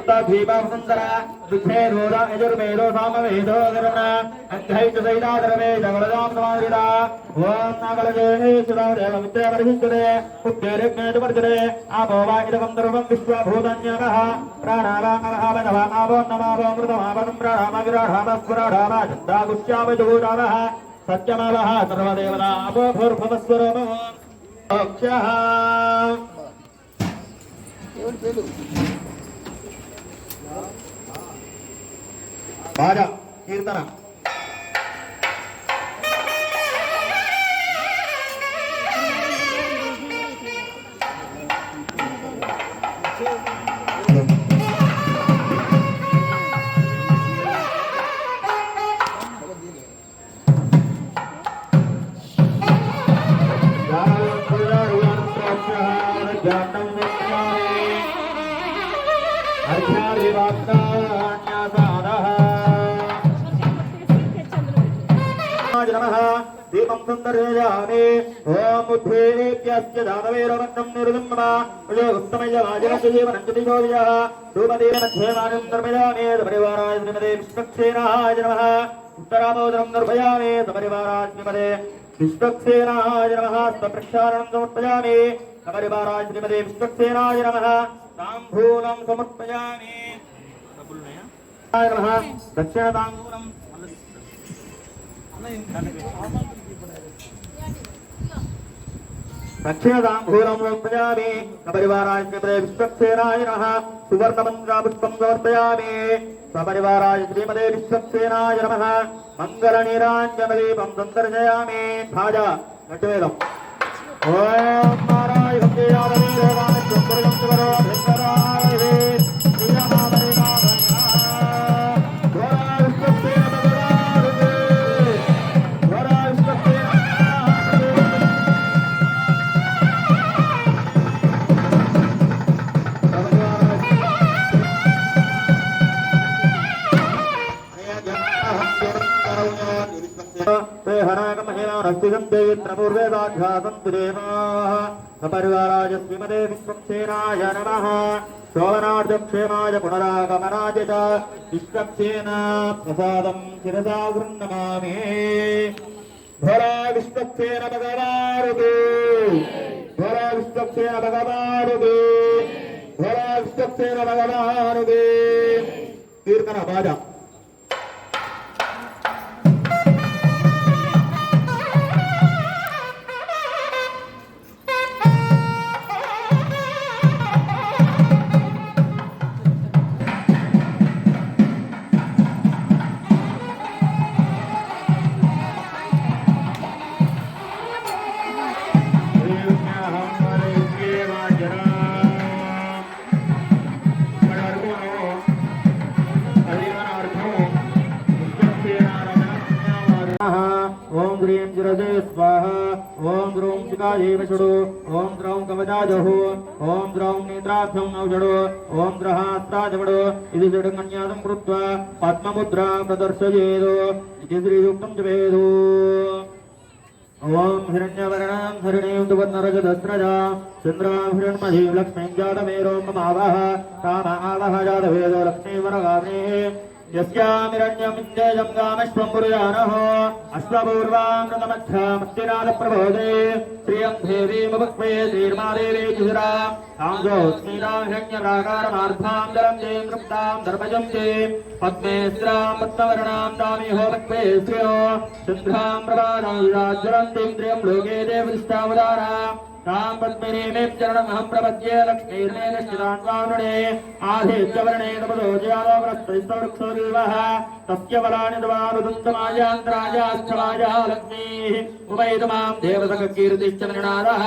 द्वीपसुन्दरा दुःखेदोद यजुर्वेदो सामवेदो धर्मण अध्यायित सैदाधर्मे जगलजां समाधिता ओम नागलजेनेश्वरादेव विद्यावर्धिष्ठते उद्देरज्ञेतवर्जते आपो वा इदकं सर्वं विश्वभूतन्यकः प्राणावामहावनवा आवो नमावो मृतमावनं प्राणामगिराढामस्वराढामा चन्द्रागुष्यावजगोडावः सत्यमावः सर्वदेवता आपो भूर्भुवस्वरोमो अक्षः बाजा कीर्तन दीपं सुन्दरयामि ओम उद्धेप्यस्य दानवेरवन्नं निर्विम्मा उत्तमयवाजनस्य जीवनं ज्योतिजोयः रूपदेव मध्ये मानं निर्मयामि परिवाराय श्रीमते विश्वक्सेनाय नमः उत्तरामोदरं निर्भयामि परिवाराय श्रीमते विश्वक्सेनाय नमः प्रक्षालनं समर्पयामि परिवाराय श्रीमते विश्वक्सेनाय नमः ताम्बूलं समर्पयामि नमः दक्षिणताम्बूलं दक्षिणताम्बूलं समर्पयामि परिवाराय श्रीमते विश्वक्सेनाय नमः सुवर्णमन्त्रापुष्पं समर्पयामि सपरिवाराय श्रीमते विश्वक्सेनाय नमः मङ्गलनीराञ्जनदीपं सन्दर्शयामि भाजा नटवेदम् ओम नारायणं परिवाराय श्रीमते विश्वक्सेनाय नमः शोभनार्जक्षेमाय पुनरागमनाय च विश्वक्सेना प्रसादं शिरसा गृह्णामि भोला विश्वक्सेन भगवानुगे भोला विश्वक्सेन भगवानुगे भोला विश्वक्सेन भगवानुगे कीर्तन बाजा ओम द्रौं शिकाये विषुडु ओम द्रौं कवचाजहु ओम द्रौं नेत्राभ्यं नौषडु ओम द्रहास्त्राजवडु इति षड्कन्यासं कृत्वा पद्ममुद्रा प्रदर्शयेत् इति श्रीयुक्तं जपेत् ओम हिरण्यवर्णां हरिणीं दुवन्नरजतस्रजा चन्द्रां हिरण्मयीं लक्ष्मीं जातवेदो ममावः कामावः जातवेदो लक्ष्मीवरगामिनीः यस्यामिरण्यमिन्द्रेयं गामश्वं पुरुजानः अश्वपूर्वामृतमध्यामस्तिनादप्रबोधे श्रियं देवीमुपक्वे श्रीर्मादेवी जुहुरा तांजोऽस्मीनां हिरण्यप्राकारमार्धां दलं दें कृप्तां दर्पजं ते पद्मे स्त्रां पद्मवर्णां दामिहोपक्वे श्रियो चन्द्रां प्रभानां विराज्वलन्तीं त्रियं लोके देवदिष्टावदारा तां पद्मिनीमें चरणमहं प्रपद्ये लक्ष्मीर्मे निश्चितान्वानुणे आधेत्यवर्णे तपदोजयालोकरस्तैस्तवृक्षोर्विवः तस्य बलानि द्वारुदन्तमायान्तराजाश्चमाया लक्ष्मीः उपैतमां देवसखकीर्तिश्च निनादः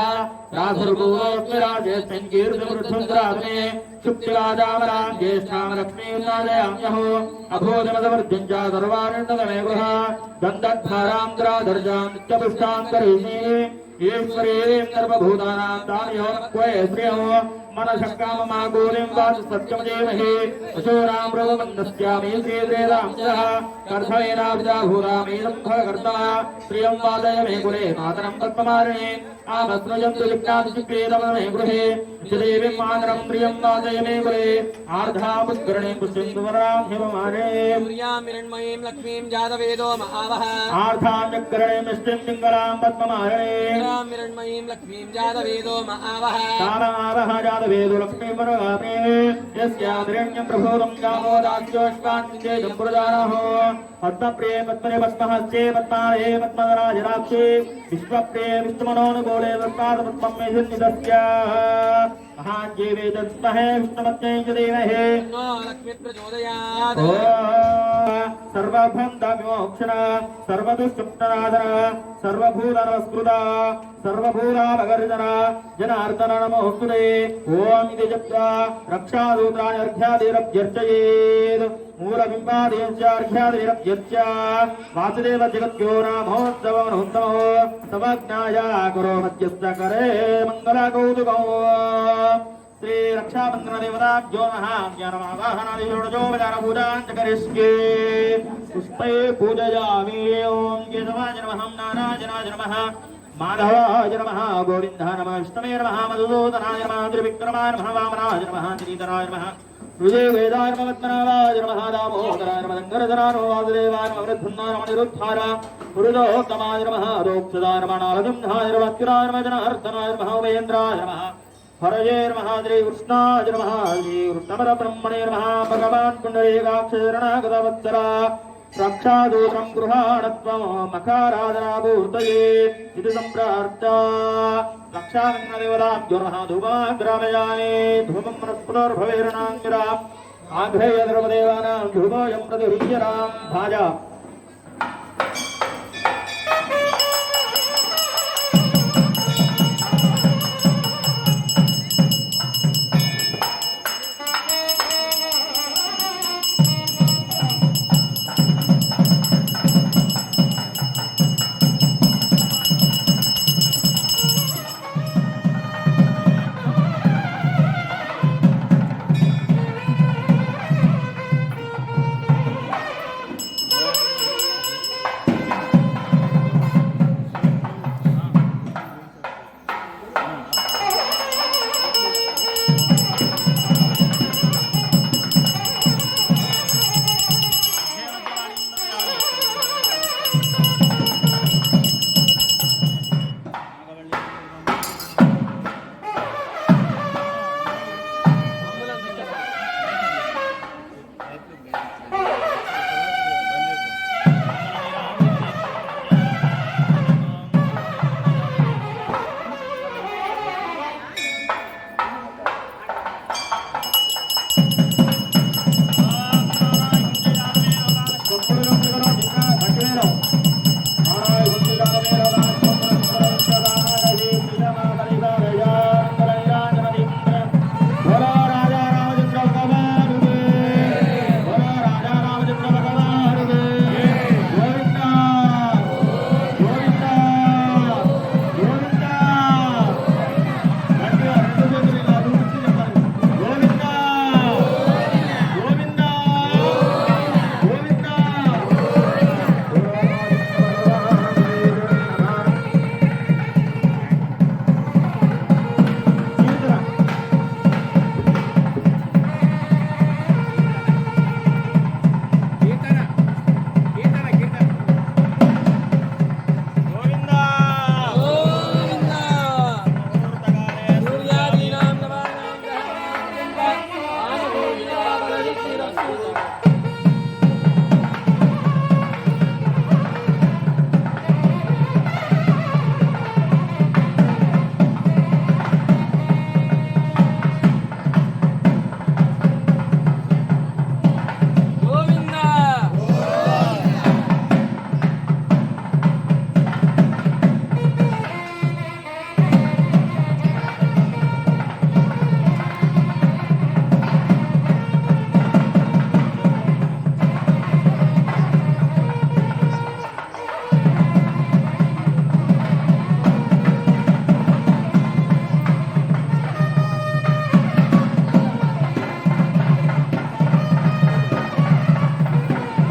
राधुर्भूतोऽस्मि राजेऽस्मिन् कीर्तिमृद्धुन्द्रात्मे शुक्तिराजामरां ज्येष्ठां लक्ष्मीर्नादयाम्यहो अभूतमदवर्ध्यं च सर्वानन्दतमे गृह दन्तद्भारां द्राधर्जां नित्यपुष्टां करिष्ये ईश्वरीं सर्वभूतानां तामिहोक्वे श्रियो मनशक्काममागोलिं वाच सत्यं देमहि अशोरां रोमन्दस्यामि श्रीद्रेदां च कर्धवेनाभिजा भूरामीदं भगकर्ता प्रियं वादय मे कुले मातरं पद्ममारिणे आमस्मयन्तु लिप्नादिचक्रेदममे गृहे देवीं मातरं प्रियं दातये मे कुले आर्धापुष्करणे पुष्यन्तु वरां हिममाने सूर्यामिरण्मयीं लक्ष्मीं जातवेदो महावः आर्धां चक्रणे मिष्टिं पिङ्गलां पद्ममारणे सूर्यामिरण्मयीं लक्ष्मीं जातवेदो महावः तारावः जातवेदो लक्ष्मीं वरगामे यस्याद्रण्यं प्रभोदं जामो दास्योष्पान्विजेदं पुरजानहो पद्मप्रिये पद्मने पद्महस्ते पद्मालये पद्मराजराक्षे विश्वप्रिये विष्णुमनोनुकूले वस्तादपद्मं मे सन्निधस्य महाज्ञे दत्महे विष्णुमत्यै च देवहे लक्ष्मी प्रचोदयात् सर्वभन्धविमोक्षण सर्वदुष्टनादन सर्वभूतनमस्कृता सर्वभूतावगर्जन जनार्दन नमोऽस्तुते ॐ इति जप्त्वा रक्षादूतानि अर्घ्यादिरभ्यर्चयेत् मूलबिम्बादेश्यार्घ्यादिरभ्यर्च्य वासुदेव जगद्यो नामोत्सवमनोत्तमो समज्ञाया कुरो मध्यस्य करे मङ्गलकौतुकौ श्री रक्षाबंधन देवताभ्यो नमः ज्ञानमावाहनादिषोडशोपचारपूजां च करिष्ये पुष्पै पूजयामि ॐ केशवाय नमः नारायणाय नमः माधवाय नमः गोविन्दाय नमः विष्णवे नमः मधुसूदनाय नमः त्रिविक्रमाय नमः वामनाय नमः श्रीधराय नमः ऋजवेदाय नमः पद्मनाभाय नमः दामोदराय नमः गङ्गाधराय नमः वासुदेवाय नमः वृद्धुन्नाय नमः निरुद्धाय पुरुषोत्तमाय नमः दोक्षदाय नमः नारसिंहाय नमः अत्युराय नमः जनार्दनाय नमः उपेन्द्राय नमः हरये नमः श्री कृष्णाय नमः श्री कृष्णपरब्रह्मणे नमः भगवान् पुण्डरीकाक्षशरणागतवत्सला रक्षादूतं गृहाणत्वं मकाराधनापूर्तये इति सम्प्रार्था रक्षाबन्धनदेवताभ्यो नमः धूमाग्रामयामि धूमं पुनर्भवेरणाङ्गिरा आघ्रेयधर्मदेवानां धूमोऽयं प्रतिहृह्यरां भाजा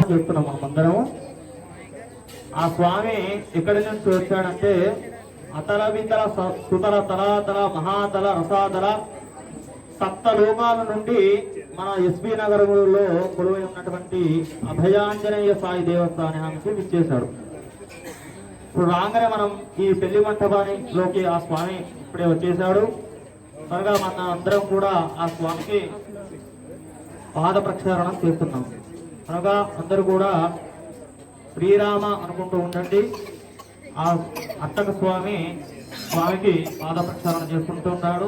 చేస్తున్నాం మనమందరం. ఆ స్వామి ఎక్కడి నుంచి వచ్చాడంటే అతల వితల సుతల తలాతల మహాతల రసాతల సప్త లోకాల నుండి మన ఎస్పీ నగరంలో కొలువై ఉన్నటువంటి అభయాంజనేయ సాయి దేవస్థానానికి విచ్చేశాడు. ఇప్పుడు రాగానే మనం ఈ పెళ్లి మంటపానిలోకి ఆ స్వామి ఇప్పుడే వచ్చేసాడు కనుక మన అందరం కూడా ఆ స్వామికి పాద ప్రక్షాళన చేస్తున్నాం కనుక అందరూ కూడా శ్రీరామ అనుకుంటూ ఉండండి. ఆ అట్టక స్వామికి పాద ప్రక్షాళన చేసుకుంటూ ఉన్నాడు.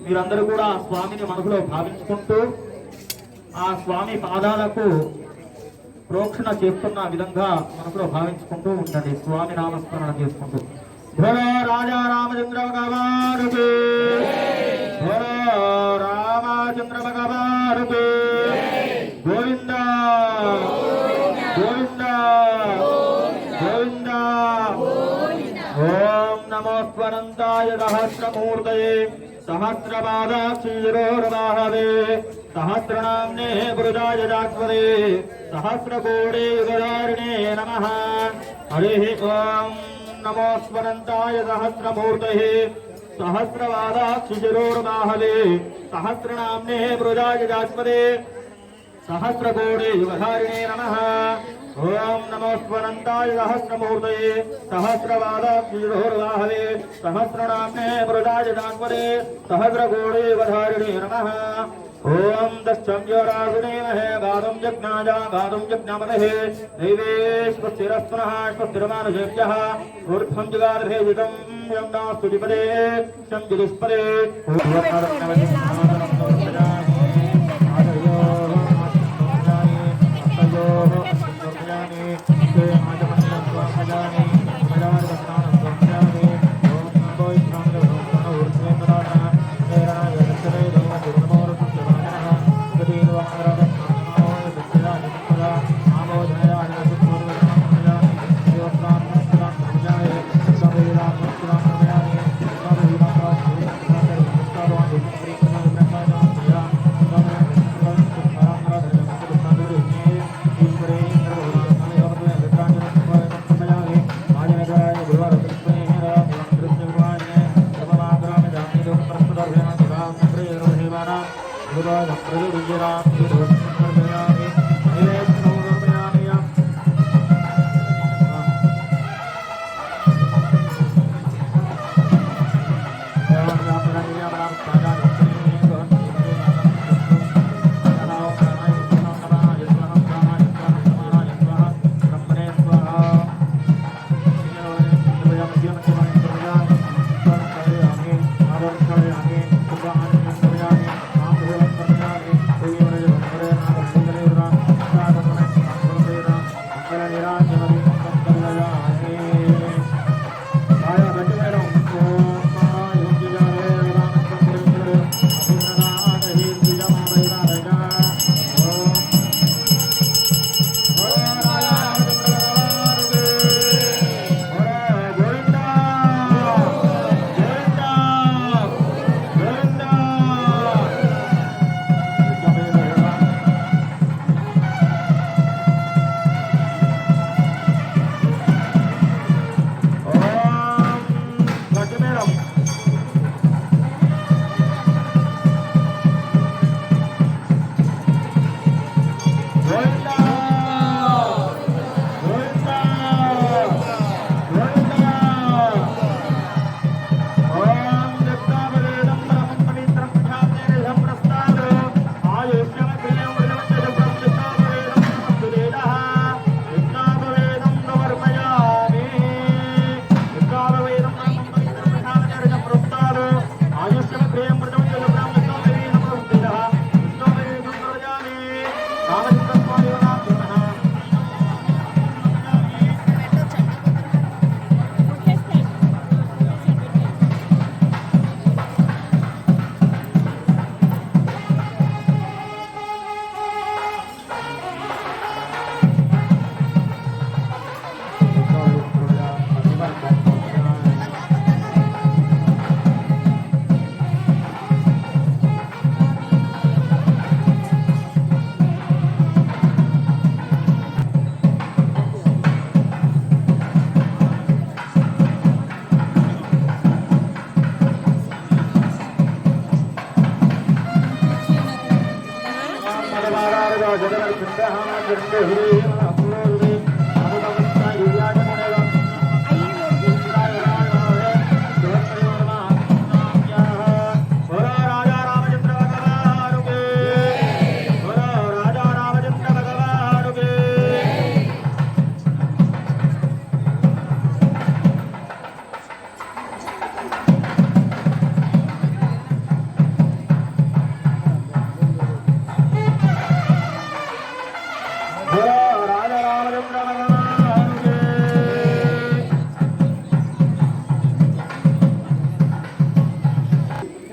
మీరందరూ కూడా ఆ స్వామిని మనసులో భావించుకుంటూ ఆ స్వామి పాదాలకు ప్రోక్షణ చేస్తున్న విధంగా మనసులో భావించుకుంటూ ఉండండి. స్వామి నామస్మరణ చేసుకుంటూ భోలో రాజా రామచంద్ర భగవానుకి, భోలో రామచంద్ర భగవానుకి, గోవింద గోవింద గోవింద. ఓం నమో స్వనంతాయ సహస్రమూర్తయే सहस्रपादाक्षीरोर्वाहवे सहस्रनाम्ने पुरुषाय जाग्वरे सहस्रकोटे युगधारिणे नमः. हरिः ओं नमो स्वनन्ताय सहस्रमूर्तये सहस्रपादाक्षीरोर्वाहवे सहस्रनाम्ने पुरुषाय जाग्वरे सहस्रकोटे युगधारिणे नमः. ओम नमो स्वनन्ताय सहस्रमूर्तये सहस्रपादाक्षीरोर्वाहवे सहस्रनाम्ने पुरुषाय जाग्वरे सहस्रकोटे युगधारिणे नमः. ओम दक्षम्योराजुनेमहे गातुं जज्ञाजा गातुं जज्ञामहे दैवे स्वस्तिरस्पुनः स्वस्तिरमानुषेभ्यः ऊर्ध्वं जगार्भेजितं यं नास्तु विपदे शं जुदुष्पदे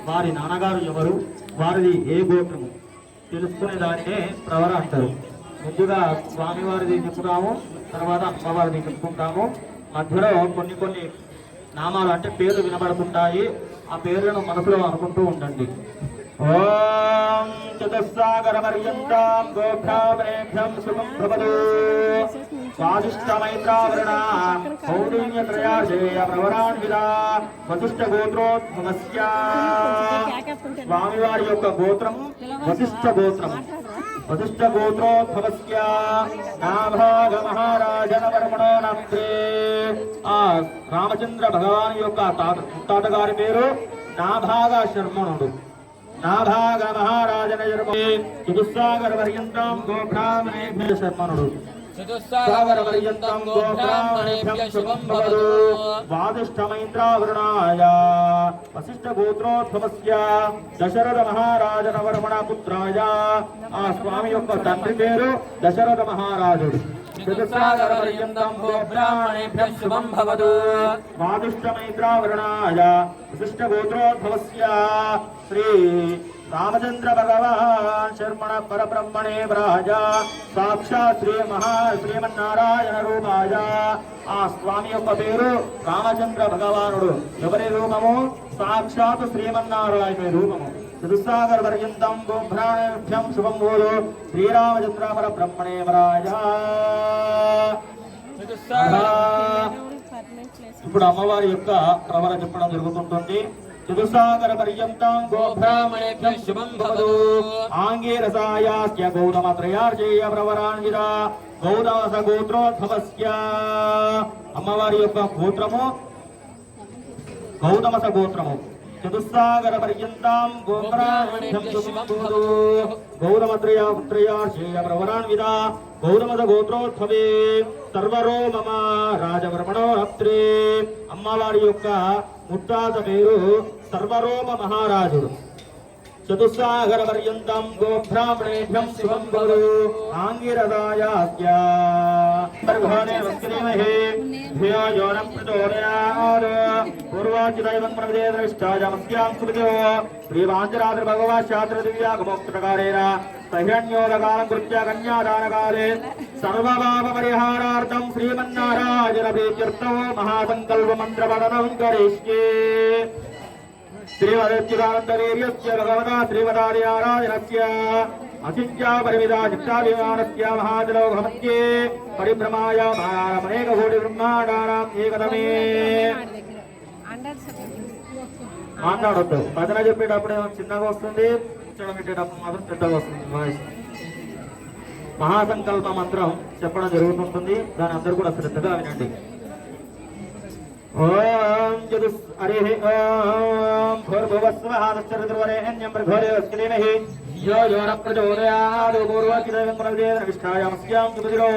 వారి నాన్నగారు ఎవరు, వారిది ఏ గోత్రము తెలుసుకునే దానినే ప్రవర అంటారు. ముందుగా స్వామివారిది చెప్పుతాము, తర్వాత అమ్మవారిది చెప్పుకుంటాము. మధ్యలో కొన్ని నామాలు అంటే పేర్లు వినబడుతుంటాయి. ఆ పేర్లను మనసులో అనుకుంటూ ఉండండి. ఓం చతుస్సాగర పర్యంతం గోబ్రాహ్మణేభ్యం శుభం భవతు. వాసిష్ఠ మైత్రావరణ కౌండిన్య త్రయాజేయ ప్రవరాన్విద వశిష్ఠ గోత్రోద్భవస్య. స్వామివారి యొక్క గోత్రం వశిష్ఠ గోత్రం. వశిష్ఠ గోత్రోద్భవస్య నాభాగ మహారాజన వర్మణో నమ్రే. ఆ రామచంద్ర భగవాన్ యొక్క తాతగారి పేరు నాభాగ శర్మణుడు. నాభాగ మహారాజన చతుస్సాగర పర్యంతం గోబ్రాహ్మణేభ్య శర్మణుడు. చతుస్సాగర పర్యంతం గోబ్రాహ్మణేభ్య శుభం భవతు. వాదిష్ఠమైంద్రావరుణాయ వశిష్ఠ గోత్రోద్భవస్య దశరథ మహారాజన వర్మణ పుత్రాయ. ఆ స్వామి యొక్క తండ్రి పేరు దశరథ మహారాజుడు. చతుస్సాగర పర్యంతం గోబ్రాహ్మణేభ్య శుభం భవతు. వాదిష్ఠమైంద్రావరుణాయ వశిష్ఠ గోత్రోద్భవస్య శ్రీ రామచంద్ర భగవాన్ శర్మణ పరబ్రహ్మణే వ్రాజ సాక్షాత్ శ్రీమన్నారాయణ రూపాయ. ఆ స్వామి యొక్క పేరు రామచంద్ర భగవానుడు. ఎవరి రూపము? సాక్షాత్ శ్రీమన్నారాయణ రూపము. చతుస్సాగర పర్యంతం గోబ్రాహ్మణేభ్యం శుభం భూతో శ్రీరామచంద్ర పరబ్రహ్మణే వ్రాజ. ఇప్పుడు అమ్మవారి యొక్క ప్రవర చెప్పడం జరుగుతుంటుంది. చతుస్సాగర పర్యంతం గోబ్రాహ్మణేభ్యం శుభం భవతు. ఆంగీరసాయాస్య గౌతమ త్రయార్జేయ ప్రవరాన్విద గౌతమస గోత్రోద్భవస్య. అమ్మవారి యొక్క గోత్రము గౌతమస గోత్రము. చతుస్సాగర పర్యంతం గోబ్రాహ్మణేభ్యం శుభం భవతు. గౌతమ త్రయార్జేయ ప్రవరాన్విద గౌతమస గోత్రోద్భవే సర్వరో మమ రాజవర్మణో హత్రే. అమ్మవారి యొక్క ముత్తాత పేరు సర్వరోమ మహారాజుడు. చతుస్సాగర పర్యంతం గోబ్రాహ్మణేభ్యం శుభం భవతు. ఆంగిరసాయాస్య పర్భానే వస్త్రీమహే ధియో యోనం ప్రచోదయాత్. పూర్వాచిదైవం ప్రవిదే ద్రష్టాజమస్యాం సుమతో శ్రీవాంజరాద్రి భగవాన్ శాస్త్ర దివ్యాగమోక్తకారేణ సహిరణ్యోదకాలం కృత్య కన్యాదానకాలే సర్వపాప పరిహారార్థం శ్రీమన్నారాయణ ప్రీత్యర్థో మహాసంకల్ప మంత్ర పఠనం కరిష్యే. శ్రీమదచ్యుతానందవీర్యస్య భగవతా శ్రీమదాదినారాయణస్య అచింత్యా పరిమితా చిత్తాభిమానస్య మహాజలోకమధ్యే పరిభ్రమాయ అనేక కోటి బ్రహ్మాండానాం ఏకతమే. మాట్లాడొద్దు. భజన చెప్పేటప్పుడు చిన్నగా వస్తుంది, కూర్చోడం పెట్టేటప్పుడు మాత్రం పెద్దగా వస్తుంది వాయిస్. మహాసంకల్ప మంత్రం చెప్పడం జరుగుతుంటుంది. దాని అందరూ కూడా శ్రద్ధగా వినండి. ఓం జదుస్ హరి ఓం భూర్భువస్వః తస్సర్వరేణ్యం భర్గోదేవస్కలేమహి యో యోన ప్రచోదయాత్. పూర్వచిదైవం ప్రవిదేన విష్ఠాయామస్యాం సుమతిరో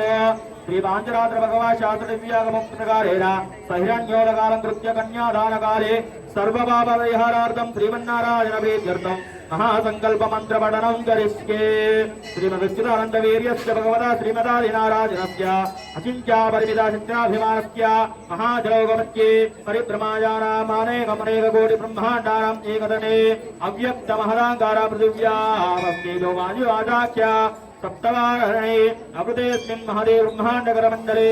శ్రీవాంజరాద్రి భగవాన్ శాస్త్ర దివ్యాగమోక్తకారేణ సహిరణ్యోదకాలం కృత్య కన్యాదానకాలే సర్వపాప పరిహారార్థం శ్రీమన్నారాయణ ప్రీత్యర్థం మహాసంకల్ప మంత్ర పఠనం కరిష్యే. శ్రీమదచ్యుతానందవీర్యస్య భగవతా శ్రీమదాదినారాయణస్య అచింత్యా పరిమితా చిత్రాభిమానస్య మహాజలోకమధ్యే పరిభ్రమాయానామనేక కోటి బ్రహ్మాండానాం ఏకదనే అవ్యక్త మహదాంకార పృథివ్యామస్యేదో వాయువాచాఖ్య సప్తవారణే అమృతేస్మిన్ మహదే బ్రహ్మాండకర మండలే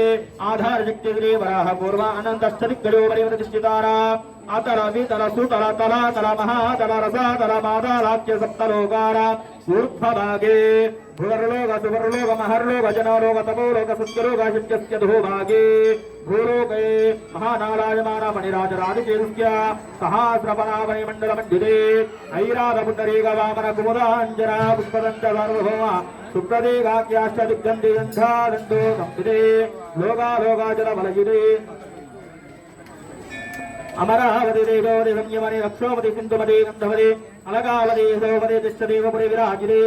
ఆధారశక్తి శ్రీ వరాహ పూర్వ అనంతశ్చదిగ్గజో పరివృతిష్ఠితారా अतल वितल सुतल तलातल महातल रसातल मादालाख्य सप्तलोकार ऊर्ध्वभागे भूर्लोक सुवर्लोक महर्लोक जनलोक तपोलोक सत्यलोक शिष्यस्य धोभागे भूलोके महानारायमान मणिराज राजकेतुस्य सहस्रपनामणि मंडल मंडिते ऐराध पुंडरीक वामन कुमुदांजना पुष्पदंत सार्वभौम सुप्रदेगाख्याश्च दिग्गन्धि गन्धा दण्डो संविदे लोकालोकाचल बलयुते अमरावती तेजोवती संयमने रक्षोवती सिन्धुमती गन्धवती अलगावती यशोवती तिष्ठदेवपुरी विराजिते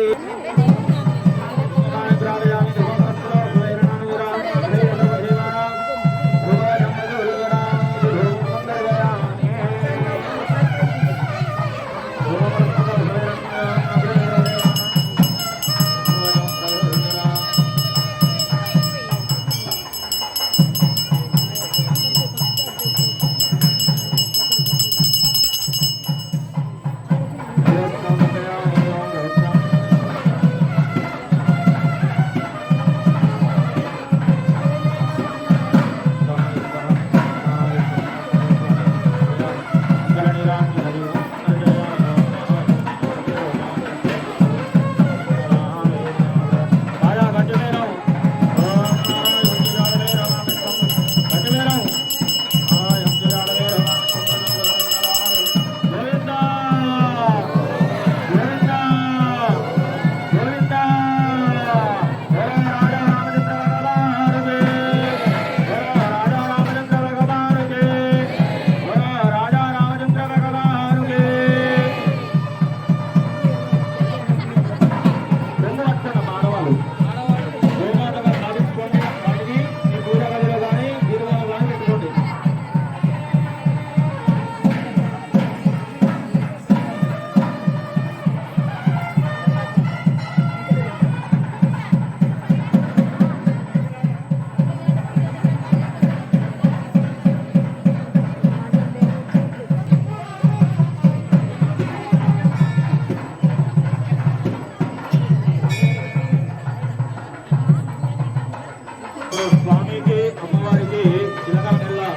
स्वामी के अम्मवारी के चिलका मेला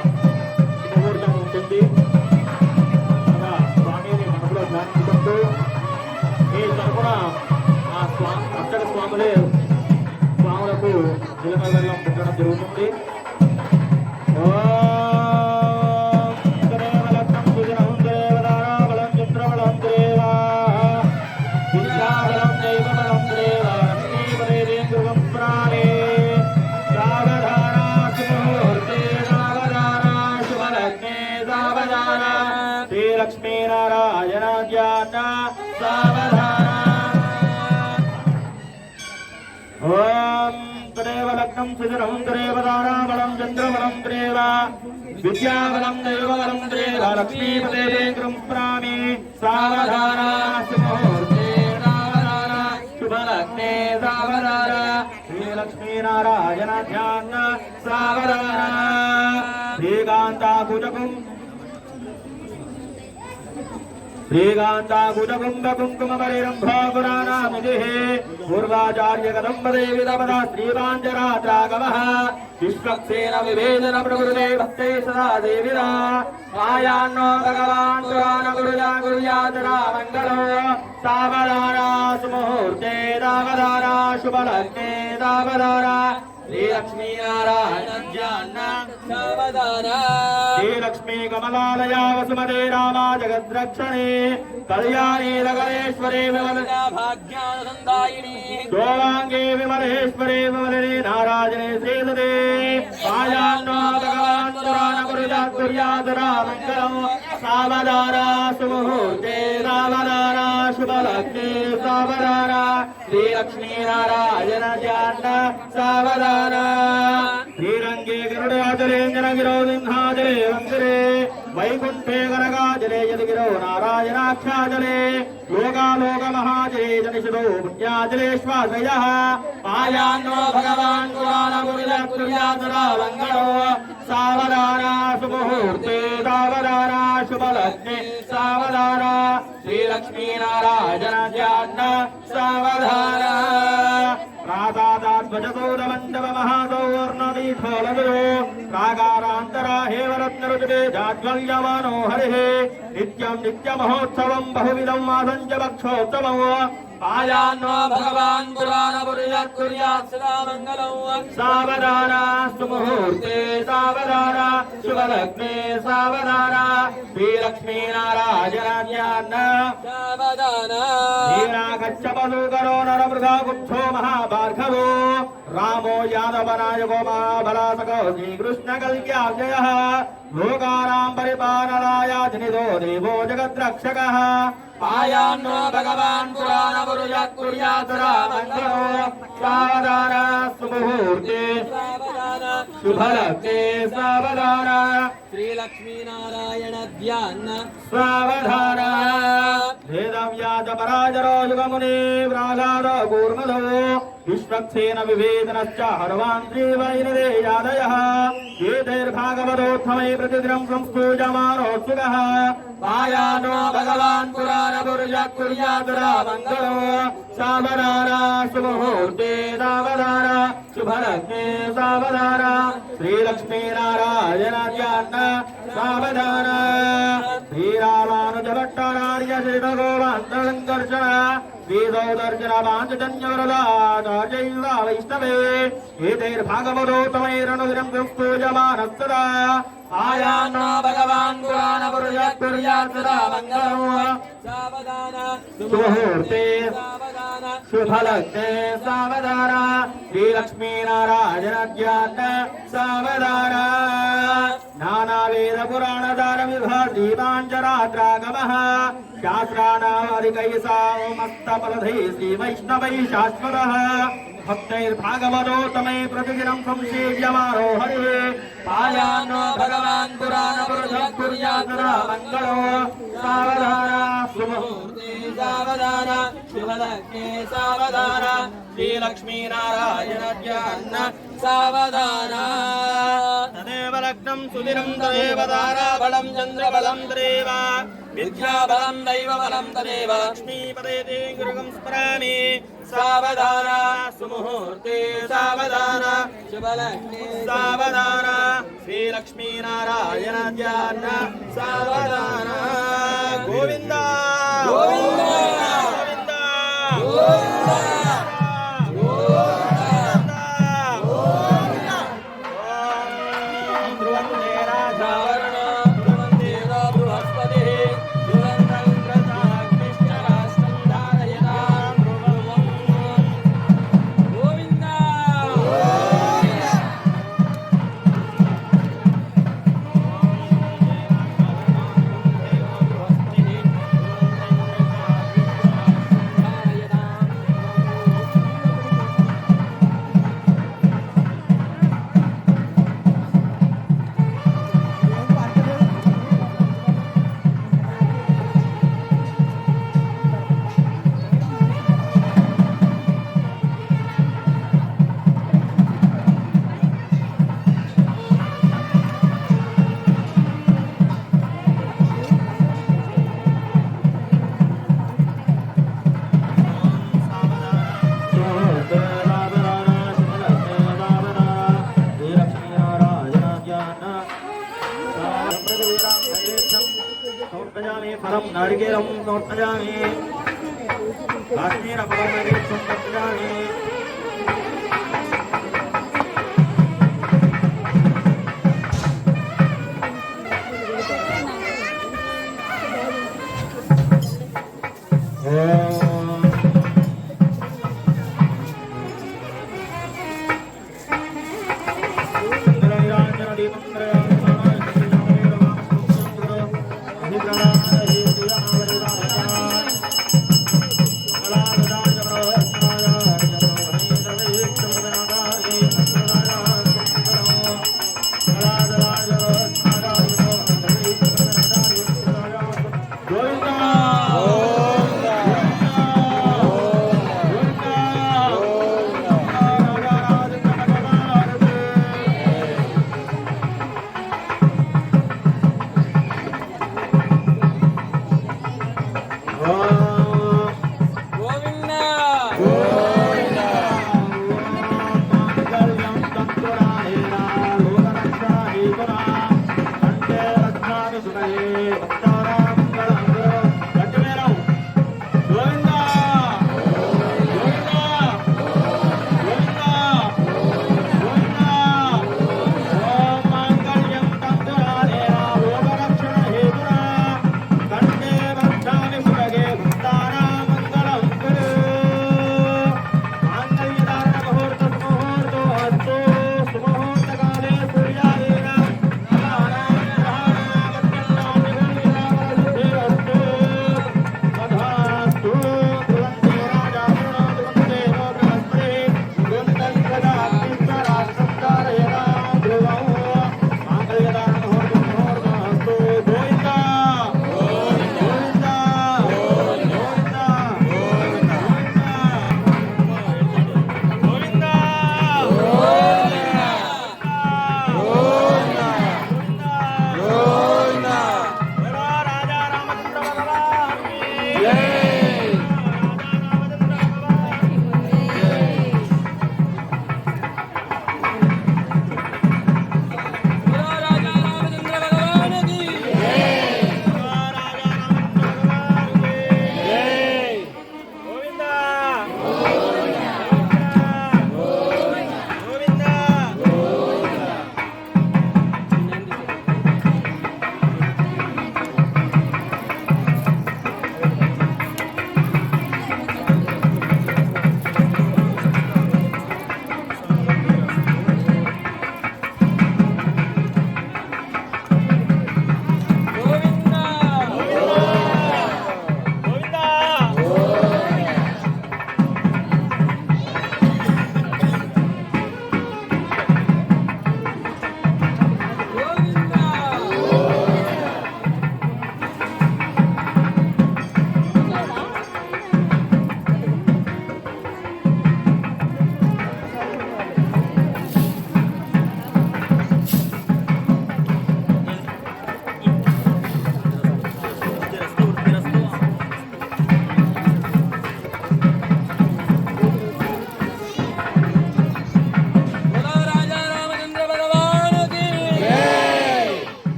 मुहूर्तम ఉంటుంది అలా స్వామిని మనసులో ధ్యానించుకుంటూ ఈ తరపున ఆ స్వామి అక్కడ స్వాములే స్వాములకు చిలక బెల్లం పెట్టడం జరుగుతుంది लक्ष्मी नारायण ज्ञान सावधान ओम तदेव लग्नं सुजनं तदेव दाराबलं चन्द्रबलं तदेव विद्याबलं दैवबलं तदेव लक्ष्मीपदे कृम्प्रामि सावधान सुमुहूर्ते सावधान शुभलग्ने सावधान श्री लक्ष्मी नारायण ध्यान सावधान श्रीकान्ताकुजकुं श्रीकांताकुटकुंभ कुंकुम परिरंभापुराणामिदेः पूर्वाचार्य कदम्बदेवी तपदा श्रीवाञ्जरात्रागमः विश्वक्सेन विभेदन प्रकृते भक्ते सदा देविरा मायान्नो भगवान् पुराण गुरुजा गुरुयातरा मङ्गलो सावधाना सुमुहूर्ते दावधाना शुभलग्ने दावधाना श्री लक्ष्मी नारायण ज्ञान सावधान श्री लक्ष्मी कमलालया वसुमते रामा जगद्रक्षणे कल्याणी नगरेश्वरे विमला भाग्यानंदायिनी दोलांगे विमलेश्वरे विमले नारायणे श्रीदते आयान्नो भगवान् पुराण गुरुजा गुरुयातरा मङ्गलं सावधाना सुमुहूर्ते सावधाना शुभलग्ने सावधाना श्री लक्ष्मी नारायण ज्ञान सावधान श्रीरंगे गरुडाचलेन्द्र गिरो सिंहाचले वंशरे वैकुंठे गणगाचले यदिगिरो नारायणाख्याचले लोकालोक महाचले जनिषदो पुण्याचले श्वासयः आयान्नो भगवान् पुराण गुरुजातुर्यातरा लङ्गणो सावधाना सुमुहूर्ते सावधाना शुभलग्ने सावधाना श्रीलक्ष्मी नारायण ज्ञान सावधान प्रादादाध्वजसौरमण्डप महासौवर्णदीठोलदो प्राकारान्तरा हेमरत्नरुचिते जाज्वल्यमानो हरिः नित्यं नित्यमहोत्सवं बहुविधं मासं च भक्षोत्सवम् पायान्नो भगवान् पुराणपुरुषः कुर्यात् सदा मङ्गलम् सावधाना सुमुहूर्ते सावधाना शुभलग्ने सावधाना श्रीलक्ष्मीनारायणान्यान्न सावधान नीरागच्छपदुकरो नरमृगा गुच्छो महाभार्गवो रामो यादवनायको महाबलासको श्रीकृष्णकल्क्याजयः लोकानां परिपालनाय जनितो देवो जगद्रक्षकः पायान्नो भगवान् पुराणपुरुषः कुर्यात् सदा मङ्गलम् सावधान सुमुहूर्ते सावधान शुभलग्ने सावधान श्रीलक्ष्मीनारायण ध्यान सावधान वेदव्याज पराजरो युगमुनि व्रागाद कूर्मदो विश्वक्सेन विभेदनश्च हनुमान् श्रीवैरदेयादयः एतैर्भागवतोत्तमै प्रतिदिनं संस्तूयमानोत्सुकः पायान्नो भगवान् पुराणपुरुषः कुर्यात् सदा मङ्गलम् सावधान सुमुहूर्ते सावधान शुभलग्ने सावधान श्रीलक्ष्मीनारायण ध्यान सावधान श्रीरामानुजभट्टाचार्य श्रीभगवान्तर्दर्शन श्रीसौदर्शन पाञ्चजन्यवरदाचार्यैर्वा वैष्णवे एतैर्भागवतोत्तमैरनुदिनं संस्तूयमानः सदा पायान्नो भगवान् पुराणपुरुषः कुर्यात् सदा मङ्गलम् सावधान सुमुहूर्ते सावधान शुभलग्ने सावधान श्रीलक्ष्मीनारायण ध्यान सावधान नानावेद पुराणदार विभाषीमाञ्चरात्रागमः शास्त्राणामधिकैः सामस्तफलधैः श्रीवैष्णवैः शाश्वतः भक्तैर्भागवतोत्तमै प्रतिदिनं संसेव्यमानो हरिः पायान्नो भगवान् पुराणपुरुषः कुर्यात् सदा मङ्गलम् सावधान सुमुहूर्ते सावधान शुभलग्ने सावधान श्रीलक्ष्मीनारायण ध्यान सावधान तदेव लग्नं सुदिनं तदेव बलं चन्द्रबलं तदेव विद्याबलं दैवबलं तदेव लक्ष्मीपदे ते गुरुगं स्मरामि सावधान सुमुहूर्ते सावधान शुभलग्ने सावधान श्रीलक्ष्मीनारायण ध्यान सावधान गोविन्द गोविन्द गोविन्द परम नारिकेलम समर्पयामि काश्मीरफलं नैवेद्यं समर्पयामि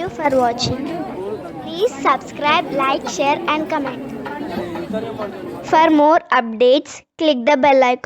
you for watching. Please subscribe, like, share and comment. For more updates, click the bell icon.